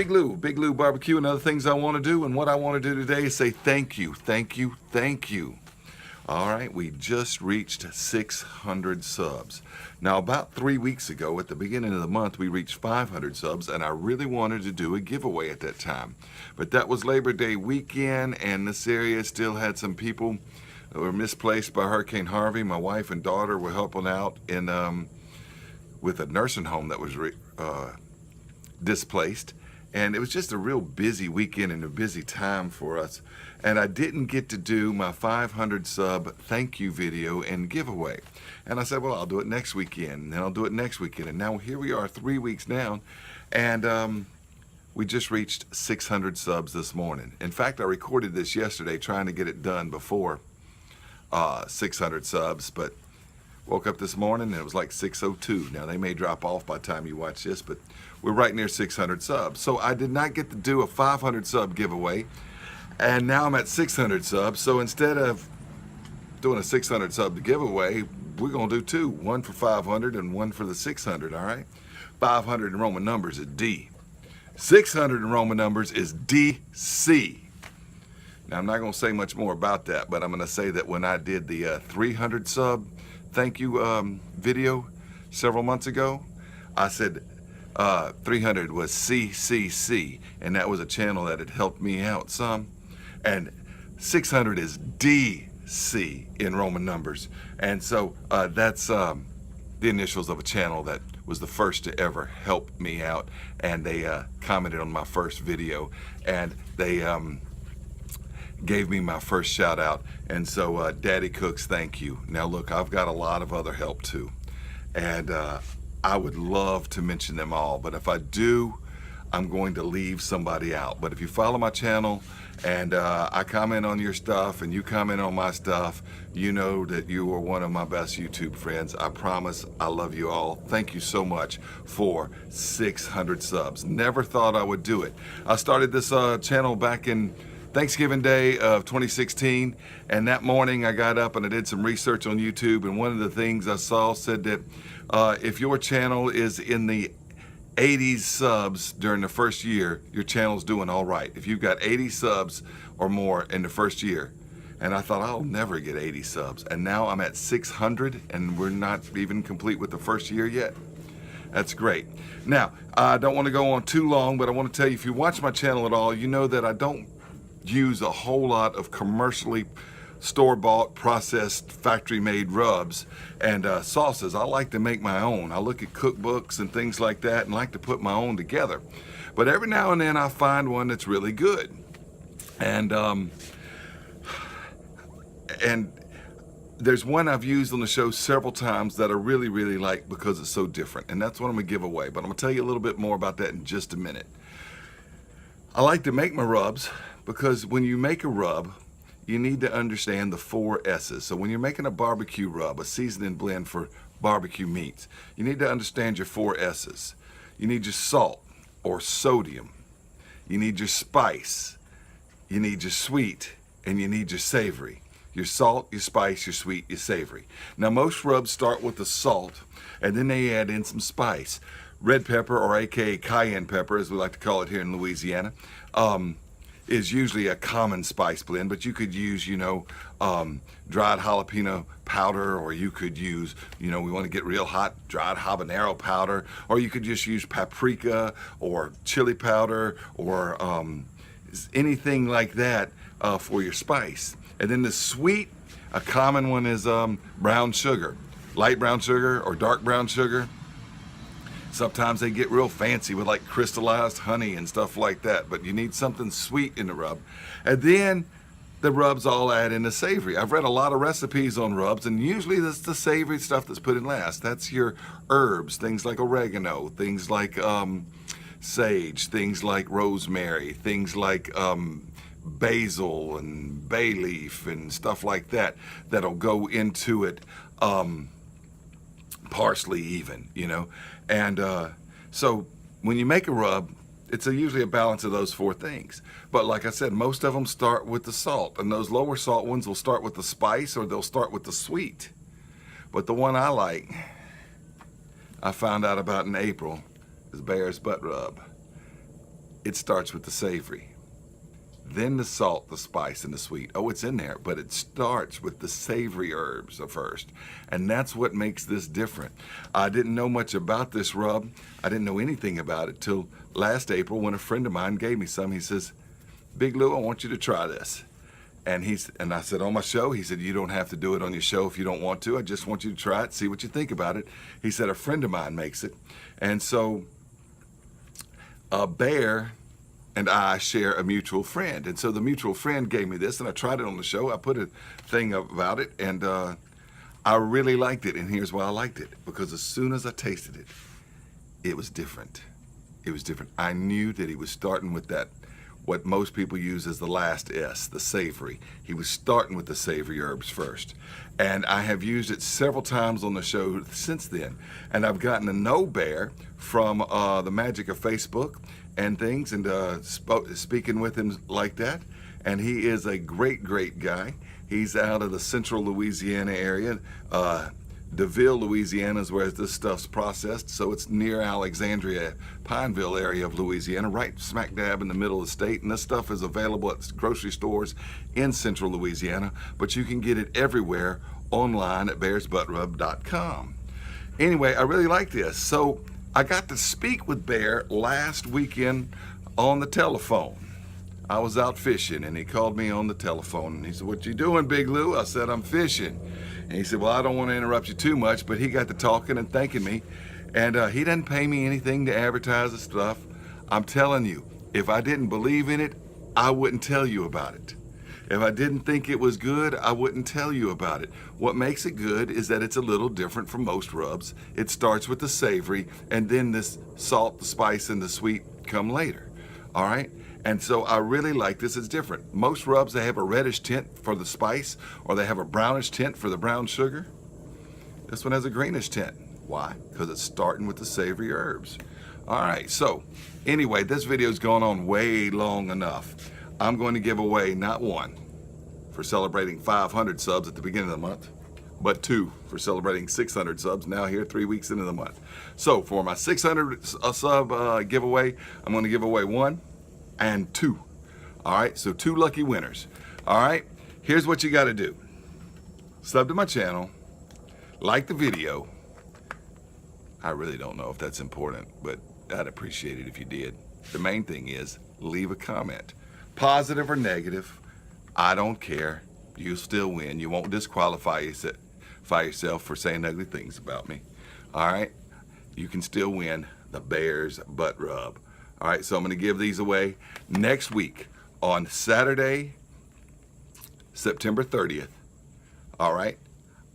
Big Lou Barbecue, and other things I want to do. And what I want to do today is say thank you, thank you, thank you. All right, we just reached 600 subs. Now, about 3 weeks ago, at the beginning of the month, we reached 500 subs, and I really wanted to do a giveaway at that time. But that was Labor Day weekend, and this area still had some people that were misplaced by Hurricane Harvey. My wife and daughter were helping out in with a nursing home that was displaced. And it was just a real busy weekend and a busy time for us. And I didn't get to do my 500 sub thank you video and giveaway. And I said, well, I'll do it next weekend, and then I'll do it next weekend. And now here we are 3 weeks down, and we just reached 600 subs this morning. In fact, I recorded this yesterday trying to get it done before 600 subs, but woke up this morning and it was like 602. Now they may drop off by the time you watch this, but we're right near 600 subs. So I did not get to do a 500 sub giveaway, and now I'm at 600 subs. So instead of doing a 600 sub giveaway, we're gonna do two, one for 500 and one for the 600. All right, 500 in Roman numbers is D, 600 in Roman numbers is DC. Now I'm not gonna say much more about that, but I'm gonna say that when I did the 300 sub thank you video several months ago, I said 300 was CCC, and that was a channel that had helped me out some, and 600 is DC in Roman numbers, and so that's the initials of a channel that was the first to ever help me out, and they commented on my first video, and they gave me my first shout out. And so Daddy Cooks, thank you. Now look, I've got a lot of other help too, and I would love to mention them all, but if I do, I'm going to leave somebody out. But if you follow my channel and I comment on your stuff and you comment on my stuff, you know that you are one of my best YouTube friends. I promise. I love you all. Thank you so much for 600 subs. Never thought I would do it. I started this channel back in Thanksgiving Day of 2016, and that morning I got up and I did some research on YouTube, and one of the things I saw said that if your channel is in the 80 subs during the first year, your channel's doing all right. If you've got 80 subs or more in the first year. And I thought, I'll never get 80 subs. And now I'm at 600, and we're not even complete with the first year yet. That's great. Now, I don't want to go on too long, but I want to tell you, if you watch my channel at all, you know that I don't use a whole lot of commercially store-bought, processed, factory-made rubs and sauces. I like to make my own. I look at cookbooks and things like that and like to put my own together. But every now and then I find one that's really good. And there's one I've used on the show several times that I really, really like because it's so different. And that's what I'm gonna give away. But I'm gonna tell you a little bit more about that in just a minute. I like to make my rubs because when you make a rub, you need to understand the 4 S's. So when you're making a barbecue rub, a seasoning blend for barbecue meats, you need to understand your 4 S's. You need your salt or sodium. You need your spice. You need your sweet, and you need your savory. Your salt, your spice, your sweet, your savory. Now most rubs start with the salt, and then they add in some spice. Red pepper, or AKA cayenne pepper, as we like to call it here in Louisiana, is usually a common spice blend, but you could use, you know, dried jalapeno powder, or you could use, you know, we want to get real hot, dried habanero powder, or you could just use paprika or chili powder or anything like that for your spice. And then the sweet, a common one is brown sugar, light brown sugar or dark brown sugar. Sometimes they get real fancy with like crystallized honey and stuff like that, but you need something sweet in the rub. And then the rubs all add in the savory. I've read a lot of recipes on rubs, and usually that's the savory stuff that's put in last. That's your herbs, things like oregano, things like sage, things like rosemary, things like basil and bay leaf and stuff like that that'll go into it. Parsley even, you know. And so when you make a rub, it's usually a balance of those 4 things. But like I said, most of them start with the salt, and those lower salt ones will start with the spice, or they'll start with the sweet. But the one I like, I found out about in April, is Bear's Butt Rub. it starts with the savory. Then the salt, the spice, and the sweet. Oh, it's in there, but it starts with the savory herbs first. And that's what makes this different. I didn't know much about this rub. I didn't know anything about it till last April when a friend of mine gave me some. He says, Big Lou, I want you to try this. And I said, on my show? He said, you don't have to do it on your show if you don't want to. I just want you to try it, see what you think about it. He said, a friend of mine makes it. And so Bear and I share a mutual friend. And so the mutual friend gave me this, and I tried it on the show. I put a thing about it, and I really liked it. And here's why I liked it. Because as soon as I tasted it, it was different. It was different. I knew that he was starting with that, what most people use as the last S, the savory. He was starting with the savory herbs first. And I have used it several times on the show since then. And I've gotten to know Bear from the magic of Facebook and things, and speaking with him like that. And he is a great, great guy. He's out of the central Louisiana area. DeVille, Louisiana is where this stuff's processed, so it's near Alexandria, Pineville area of Louisiana, right smack dab in the middle of the state. And this stuff is available at grocery stores in central Louisiana, but you can get it everywhere online at bearsbuttrub.com. Anyway, I really like this. So I got to speak with Bear last weekend on the telephone. I was out fishing, and he called me on the telephone, and he said, what you doing, Big Lou? I said, I'm fishing. And he said, well, I don't want to interrupt you too much, but he got to talking and thanking me. And he doesn't pay me anything to advertise the stuff. I'm telling you, if I didn't believe in it, I wouldn't tell you about it. If I didn't think it was good, I wouldn't tell you about it. What makes it good is that it's a little different from most rubs. It starts with the savory, and then this salt, the spice, and the sweet come later. All right? And so I really like this. It's different. Most rubs, they have a reddish tint for the spice, or they have a brownish tint for the brown sugar. This one has a greenish tint. Why? Because it's starting with the savory herbs. All right, so anyway, this video's gone on way long enough. I'm going to give away not one for celebrating 500 subs at the beginning of the month, but two for celebrating 600 subs now here 3 weeks into the month. So for my 600 sub giveaway, I'm going to give away one and two. All right, so two lucky winners. All right, here's what you got to do. Sub to my channel, like the video. I really don't know if that's important, but I'd appreciate it if you did. The main thing is leave a comment, positive or negative. I don't care. You'll still win. You won't disqualify yourself for saying ugly things about me. All right, you can still win the Bear's Butt Rub. All right, so I'm going to give these away next week on Saturday, September 30th. All right,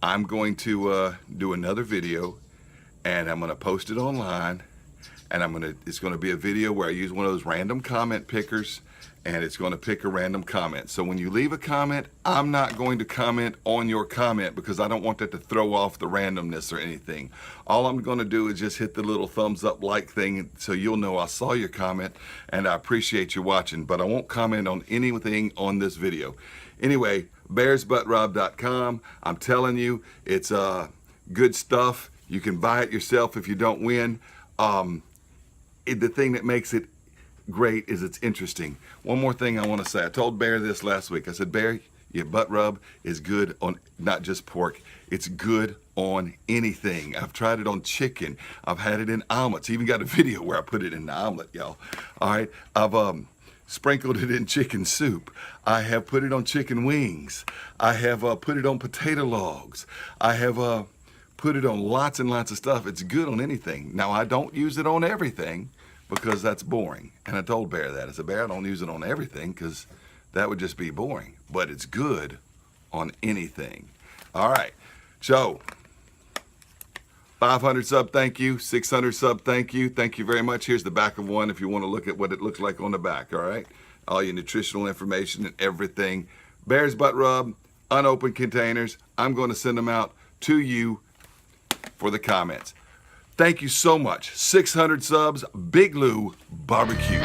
I'm going to do another video, and I'm going to post it online, and it's going to be a video where I use one of those random comment pickers, and it's going to pick a random comment. So when you leave a comment, I'm not going to comment on your comment because I don't want that to throw off the randomness or anything. All I'm going to do is just hit the little thumbs up like thing so you'll know I saw your comment and I appreciate you watching, but I won't comment on anything on this video. Anyway, bearsbuttrub.com. I'm telling you, it's good stuff. You can buy it yourself if you don't win. The thing that makes it great is it's interesting. One more thing I want to say. I told Bear this last week. I said, Bear, your butt rub is good on not just pork. It's good on anything. I've tried it on chicken. I've had it in omelets. Even got a video where I put it in the omelet, y'all. All right. I've sprinkled it in chicken soup. I have put it on chicken wings. I have put it on potato logs. I have put it on lots and lots of stuff. It's good on anything. Now, I don't use it on everything, because that's boring. And I told Bear that. I said, Bear, I don't use it on everything because that would just be boring. But it's good on anything. All right. So, 500 sub, thank you. 600 sub, thank you. Thank you very much. Here's the back of one if you want to look at what it looks like on the back, all right? All your nutritional information and everything. Bear's Butt Rub, unopened containers. I'm going to send them out to you for the comments. Thank you so much. 600 subs, Big Lou Barbecue.